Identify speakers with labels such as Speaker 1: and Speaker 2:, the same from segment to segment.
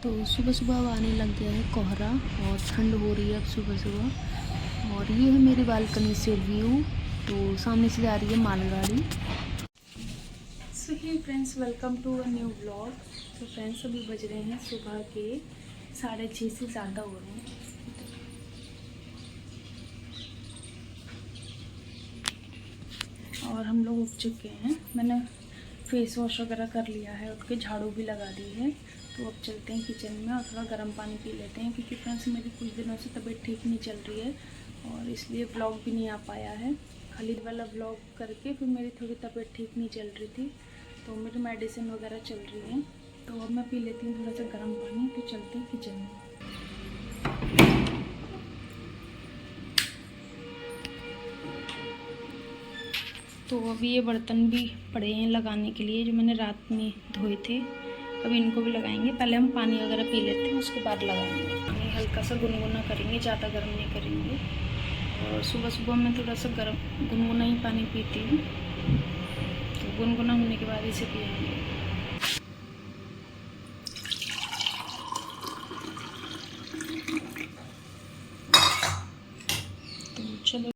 Speaker 1: तो सुबह सुबह अब आने लग गया है कोहरा और ठंड हो रही है अब सुबह सुबह। और ये है मेरी बालकनी से व्यू। तो सामने से जा रही है मालगाड़ी। So hey friends, welcome to a new blog. तो फ्रेंड्स, अभी बज रहे हैं सुबह के 6:30 से ज़्यादा हो रहे हैं। और हम लोग उठ चुके हैं। मैंने फेस वॉश वगैरह कर लिया है, उठ के झाड़ू भी लगा दी है। तो अब चलते हैं किचन में और थोड़ा गर्म पानी पी लेते हैं, क्योंकि फ्रेंड्स मेरी कुछ दिनों से तबीयत ठीक नहीं चल रही है और इसलिए ब्लॉग भी नहीं आ पाया है। खाली वाला ब्लॉग करके फिर मेरी थोड़ी तबीयत ठीक नहीं चल रही थी, तो मेरी मेडिसिन वगैरह चल रही है। तो अब मैं पी लेती हूँ थोड़ा सा गर्म पानी, तो चलते हैं किचन में। तो अभी ये बर्तन भी पड़े हैं लगाने के लिए, जो मैंने रात में धोए थे। अभी इनको भी लगाएंगे। पहले हम पानी वगैरह पी लेते हैं, उसके बाद लगाएंगे। पानी हल्का सा गुनगुना करेंगे, ज़्यादा गर्म नहीं करेंगे। और सुबह सुबह मैं थोड़ा सा गर्म गुनगुना ही पानी पीती हूँ, तो गुनगुना होने के बाद इसे पिएंगे। तो चलो,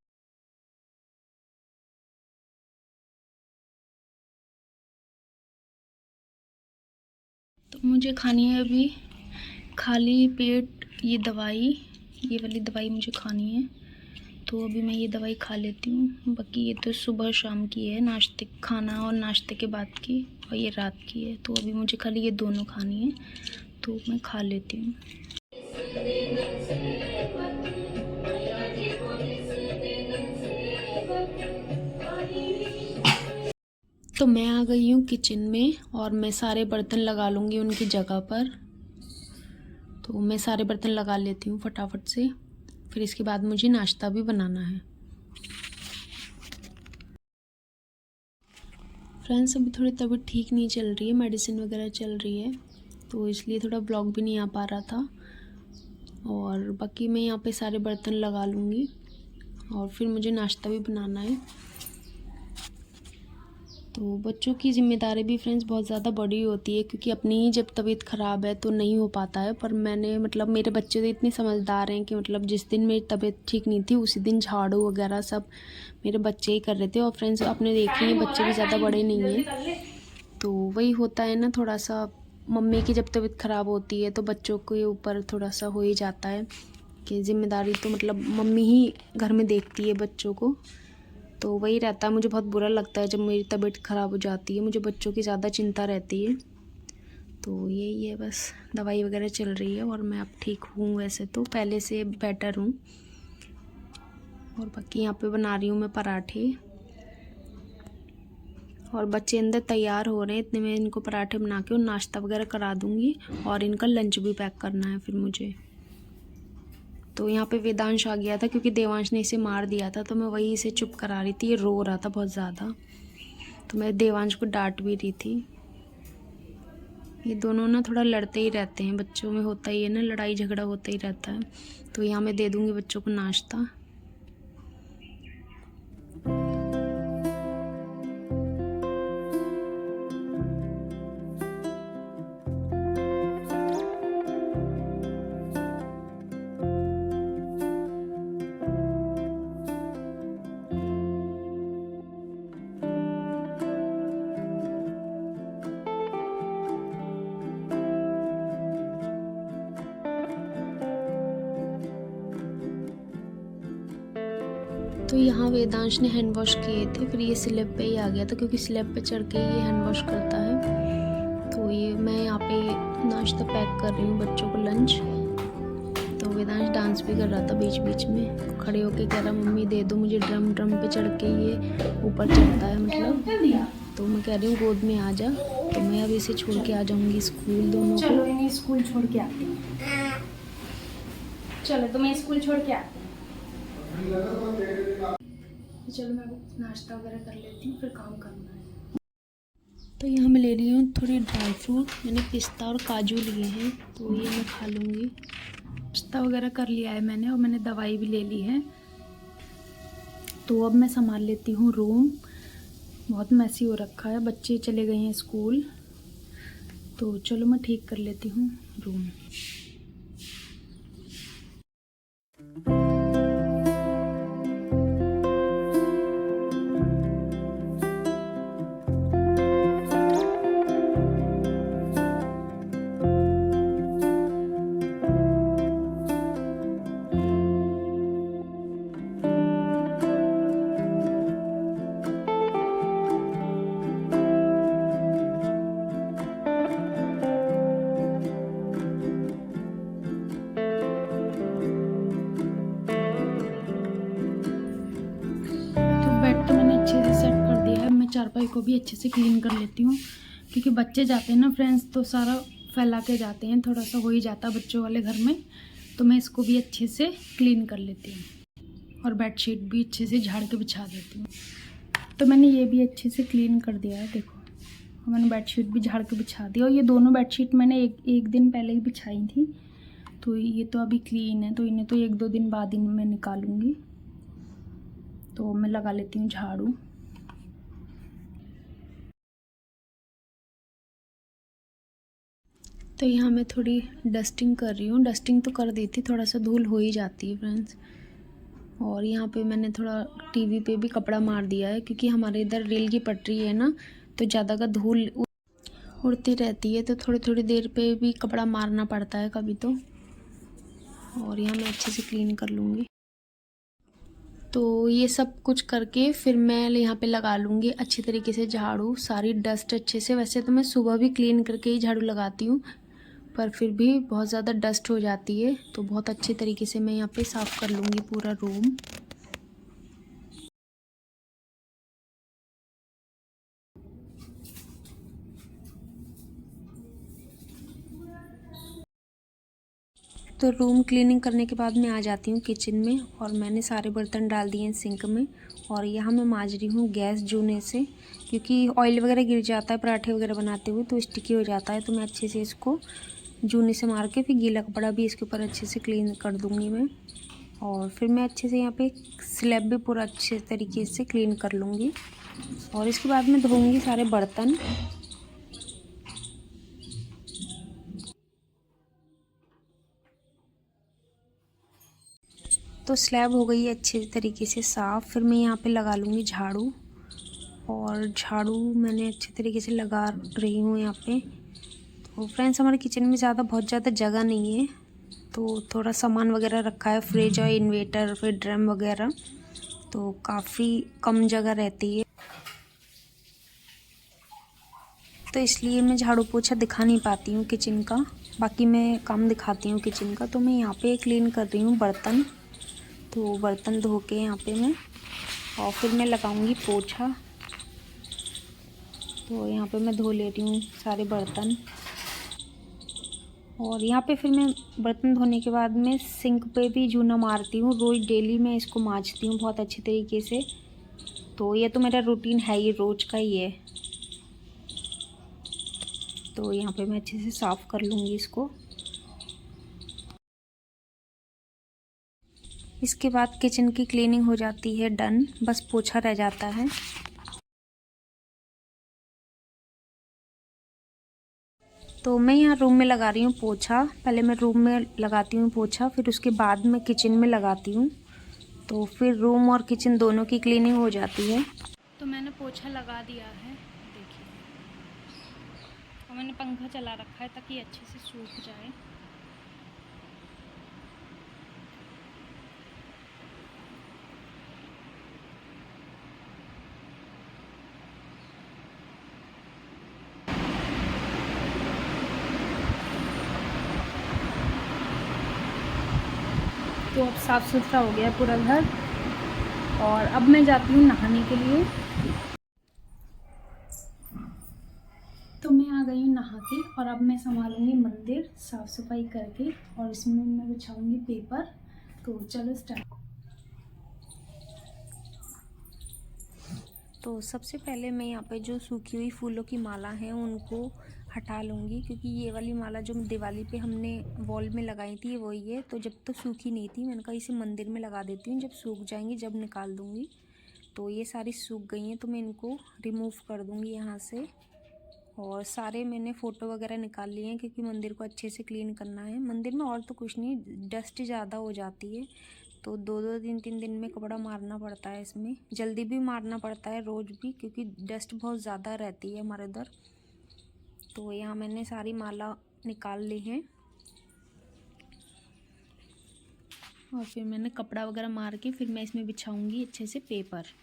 Speaker 1: तो मुझे खानी है अभी खाली पेट ये दवाई। ये वाली दवाई मुझे खानी है, तो अभी मैं ये दवाई खा लेती हूँ। बाकी ये तो सुबह शाम की है, नाश्ते खाना और नाश्ते के बाद की, और ये रात की है। तो अभी मुझे खाली ये दोनों खानी है, तो मैं खा लेती हूँ। तो मैं आ गई हूँ किचन में और मैं सारे बर्तन लगा लूँगी उनकी जगह पर। तो मैं सारे बर्तन लगा लेती हूँ फटाफट से, फिर इसके बाद मुझे नाश्ता भी बनाना है। फ्रेंड्स, अभी थोड़ी तबीयत ठीक नहीं चल रही है, मेडिसिन वगैरह चल रही है, तो इसलिए थोड़ा ब्लॉग भी नहीं आ पा रहा था। और बाकी मैं यहाँ पे सारे बर्तन लगा लूँगी और फिर मुझे नाश्ता भी बनाना है। तो बच्चों की ज़िम्मेदारी भी फ्रेंड्स बहुत ज़्यादा बड़ी होती है, क्योंकि अपनी ही जब तबीयत ख़राब है तो नहीं हो पाता है। पर मैंने मेरे बच्चे तो इतने समझदार हैं कि जिस दिन मेरी तबीयत ठीक नहीं थी उसी दिन झाड़ू वगैरह सब मेरे बच्चे ही कर रहे थे। और फ्रेंड्स, आपने देखे हैं बच्चे भी ज़्यादा बड़े नहीं हैं, तो वही होता है ना, थोड़ा सा मम्मी की जब तबीयत ख़राब होती है तो बच्चों के ऊपर थोड़ा सा हो ही जाता है कि ज़िम्मेदारी तो मम्मी ही घर में देखती है बच्चों को। तो वही रहता है, मुझे बहुत बुरा लगता है जब मेरी तबीयत ख़राब हो जाती है। मुझे बच्चों की ज़्यादा चिंता रहती है। तो यही है, बस दवाई वगैरह चल रही है और मैं अब ठीक हूँ, वैसे तो पहले से बेटर हूँ। और बाकी यहाँ पे बना रही हूँ मैं पराठे, और बच्चे अंदर तैयार हो रहे हैं। इतने में इनको पराठे बना के और नाश्ता वगैरह करा दूँगी, और इनका लंच भी पैक करना है फिर मुझे। तो यहाँ पे वेदांश आ गया था, क्योंकि देवांश ने इसे मार दिया था, तो मैं वही इसे चुप करा रही थी। ये रो रहा था बहुत ज़्यादा, तो मैं देवांश को डांट भी रही थी। ये दोनों ना थोड़ा लड़ते ही रहते हैं, बच्चों में होता ही है ना, लड़ाई झगड़ा होता ही रहता है। तो यहाँ मैं दे दूँगी बच्चों को नाश्ता। तो यहाँ वेदांश ने हैंड वॉश किए थे, फिर ये स्लैब पे ही आ गया था, क्योंकि स्लैब पे चढ़ के ये हैंड वॉश करता है। तो ये मैं यहाँ पे नाश्ता पैक कर रही हूँ बच्चों को, लंच। तो वेदांश डांस भी कर रहा था बीच बीच में, खड़े होके कह रहा मम्मी दे दो मुझे ड्रम। ड्रम पे चढ़ के ये ऊपर चढ़ता है तो मैं कह रही हूँ गोद में आ जा। तो मैं अब इसे छोड़ के आ जाऊँगी स्कूल दोनों को।
Speaker 2: चलो इन्हें स्कूल छोड़ के आती हूँ। चलो तो मैं स्कूल छोड़ के आती हूँ। चलो मैं नाश्ता वगैरह कर लेती हूँ, फिर काम करना है।
Speaker 1: तो यहाँ मैं ले रही हूँ थोड़ी ड्राई फ्रूट। मैंने पिस्ता और काजू लिए हैं, तो ये मैं खा लूँगी।
Speaker 2: नाश्ता वगैरह कर लिया है मैंने, और मैंने दवाई भी ले ली है। तो अब मैं संभाल लेती हूँ रूम। बहुत मैसी हो रखा है, बच्चे चले गए हैं स्कूल। तो चलो मैं ठीक कर लेती हूँ रूम। बेड तो मैंने अच्छे से सेट कर दिया है। मैं चारपाई को भी अच्छे से क्लीन कर लेती हूँ, क्योंकि बच्चे जाते हैं ना फ्रेंड्स, तो सारा फैला के जाते हैं, थोड़ा सा हो ही जाता है बच्चों वाले घर में। तो मैं इसको भी अच्छे से क्लीन कर लेती हूँ और बेडशीट भी अच्छे से झाड़ के बिछा देती हूँ। तो मैंने ये भी अच्छे से क्लीन कर दिया है, देखो। और मैंने बेडशीट भी झाड़ के बिछा दी, और ये दोनों बेडशीट मैंने एक दिन पहले ही बिछाई थी। तो ये तो अभी क्लीन है, तो इन्हें तो 1-2 दिन बाद ही मैं निकालूंगी। तो मैं लगा लेती हूँ झाड़ू।
Speaker 1: तो यहाँ मैं थोड़ी डस्टिंग कर रही हूँ। डस्टिंग तो कर दी थी, थोड़ा सा धूल हो ही जाती है फ्रेंड्स। और यहाँ पे मैंने थोड़ा टीवी पे भी कपड़ा मार दिया है, क्योंकि हमारे इधर रेल की पटरी है ना, तो ज़्यादा का धूल उड़ती रहती है, तो थोड़ी थोड़ी देर पे भी कपड़ा मारना पड़ता है कभी तो। और यहाँ मैं अच्छे से क्लीन कर लूँगी। तो ये सब कुछ करके फिर मैं यहाँ पे लगा लूँगी अच्छी तरीके से झाड़ू, सारी डस्ट अच्छे से। वैसे तो मैं सुबह भी क्लीन करके ही झाड़ू लगाती हूँ, पर फिर भी बहुत ज़्यादा डस्ट हो जाती है, तो बहुत अच्छे तरीके से मैं यहाँ पे साफ़ कर लूँगी पूरा रूम। तो रूम क्लीनिंग करने के बाद मैं आ जाती हूँ किचन में, और मैंने सारे बर्तन डाल दिए हैं सिंक में। और यहाँ मैं मांज रही हूँ गैस जूने से, क्योंकि ऑयल वगैरह गिर जाता है पराठे वगैरह बनाते हुए, तो स्टिकी हो जाता है। तो मैं अच्छे से इसको जूने से मार के फिर गीला कपड़ा भी इसके ऊपर अच्छे से क्लीन कर दूँगी मैं। और फिर मैं अच्छे से यहाँ पे स्लैब भी पूरा अच्छे तरीके से क्लीन कर लूँगी। और इसके बाद मैं धोऊँगी सारे बर्तन। तो स्लैब हो गई है अच्छे तरीके से साफ़। फिर मैं यहाँ पे लगा लूँगी झाड़ू, और झाड़ू मैंने अच्छे तरीके से लगा रही हूँ यहाँ पे। तो फ्रेंड्स, हमारे किचन में बहुत ज़्यादा जगह नहीं है, तो थोड़ा सामान वगैरह रखा है, फ्रिज और इन्वेटर, फिर ड्रम वगैरह, तो काफ़ी कम जगह रहती है। तो इसलिए मैं झाड़ू पोछा दिखा नहीं पाती हूँ किचन का, बाकी मैं काम दिखाती हूँ किचन का। तो मैं यहाँ पे क्लीन कर रही हूँ बर्तन। तो बर्तन धो के यहाँ पे मैं, और फिर मैं लगाऊंगी पोछा। तो यहाँ पे मैं धो ले रही हूँ सारे बर्तन। और यहाँ पे फिर मैं बर्तन धोने के बाद में सिंक पे भी जूना मारती हूँ। रोज़ डेली मैं इसको मांजती हूँ बहुत अच्छी तरीके से। तो ये तो मेरा रूटीन है, ये रोज़ का ही है। तो यहाँ पे मैं अच्छे से साफ़ कर लूँगी इसको। इसके बाद किचन की क्लीनिंग हो जाती है डन, बस पोछा रह जाता है। तो मैं यहाँ रूम में लगा रही हूँ पोछा। पहले मैं रूम में लगाती हूँ पोछा, फिर उसके बाद मैं किचन में लगाती हूँ। तो फिर रूम और किचन दोनों की क्लीनिंग हो जाती है।
Speaker 2: तो मैंने पोछा लगा दिया है, देखिए। और मैंने पंखा चला रखा है ताकि अच्छे से सूख जाए। तो अब साफ़ सुथरा हो गया पूरा घर, और अब मैं जाती हूँ नहाने के लिए। तो मैं आ गई हूँ नहा के, और अब मैं संभालूंगी मंदिर साफ़ सफाई करके, और इसमें मैं बिछाऊंगी पेपर। तो चलो स्टार्ट।
Speaker 1: तो सबसे पहले मैं यहाँ पे जो सूखी हुई फूलों की माला है उनको हटा लूँगी, क्योंकि ये वाली माला जो दिवाली पे हमने वॉल में लगाई थी वही है। तो जब तो सूखी नहीं थी, मैंने कहा इसे मंदिर में लगा देती हूँ, जब सूख जाएंगी जब निकाल दूँगी। तो ये सारी सूख गई हैं, तो मैं इनको रिमूव कर दूँगी यहाँ से। और सारे मैंने फ़ोटो वगैरह निकाल लिए हैं क्योंकि मंदिर को अच्छे से क्लीन करना है। मंदिर में और तो कुछ नहीं, डस्ट ज़्यादा हो जाती है तो 2-2 दिन 3 दिन में कपड़ा मारना पड़ता है। इसमें जल्दी भी मारना पड़ता है रोज़ भी, क्योंकि डस्ट बहुत ज़्यादा रहती है हमारे उधर। तो यहाँ मैंने सारी माला निकाल ली है और फिर मैंने कपड़ा वगैरह मार के फिर मैं इसमें बिछाऊंगी अच्छे से पेपर।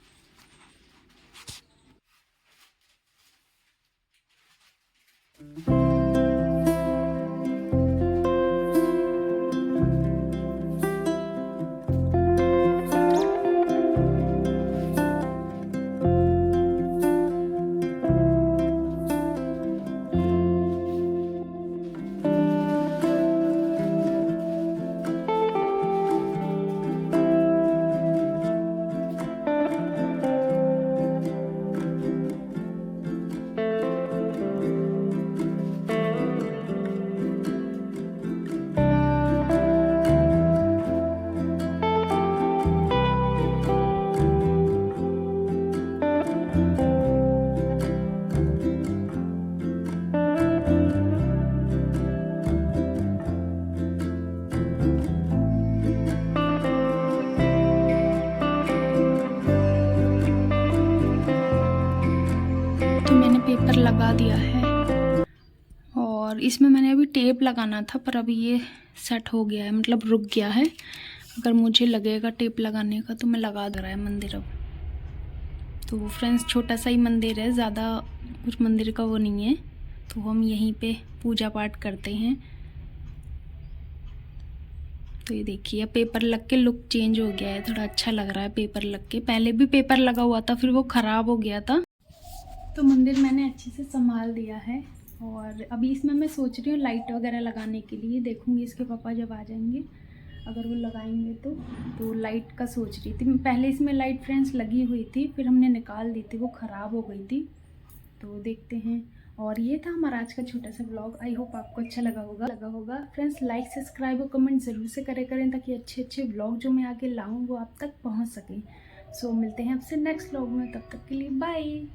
Speaker 1: पेपर लगा दिया है और इसमें मैंने अभी टेप लगाना था पर अभी ये सेट हो गया है, मतलब रुक गया है। अगर मुझे लगेगा टेप लगाने का तो मैं लगा दे रहा है मंदिर अब। तो फ्रेंड्स छोटा सा ही मंदिर है, ज़्यादा कुछ मंदिर का वो नहीं है, तो हम यहीं पे पूजा पाठ करते हैं। तो ये देखिए पेपर लग के लुक चेंज हो गया है, थोड़ा अच्छा लग रहा है पेपर लग के। पहले भी पेपर लगा हुआ था फिर वो ख़राब हो गया था। तो मंदिर मैंने अच्छे से संभाल दिया है और अभी इसमें मैं सोच रही हूँ लाइट वगैरह लगाने के लिए। देखूँगी इसके पापा जब आ जाएंगे, अगर वो लगाएंगे तो लाइट का सोच रही थी। पहले इसमें लाइट फ्रेंड्स लगी हुई थी, फिर हमने निकाल दी थी, वो ख़राब हो गई थी। तो देखते हैं। और ये था हमारा आज का छोटा सा ब्लॉग। आई होप आपको अच्छा लगा होगा। फ्रेंड्स लाइक सब्सक्राइब और कमेंट ज़रूर से करें ताकि अच्छे ब्लॉग जो मैं आगे लाऊँ वो आप तक पहुँच सकें। सो मिलते हैं आपसे नेक्स्ट ब्लॉग में, तब तक के लिए बाय।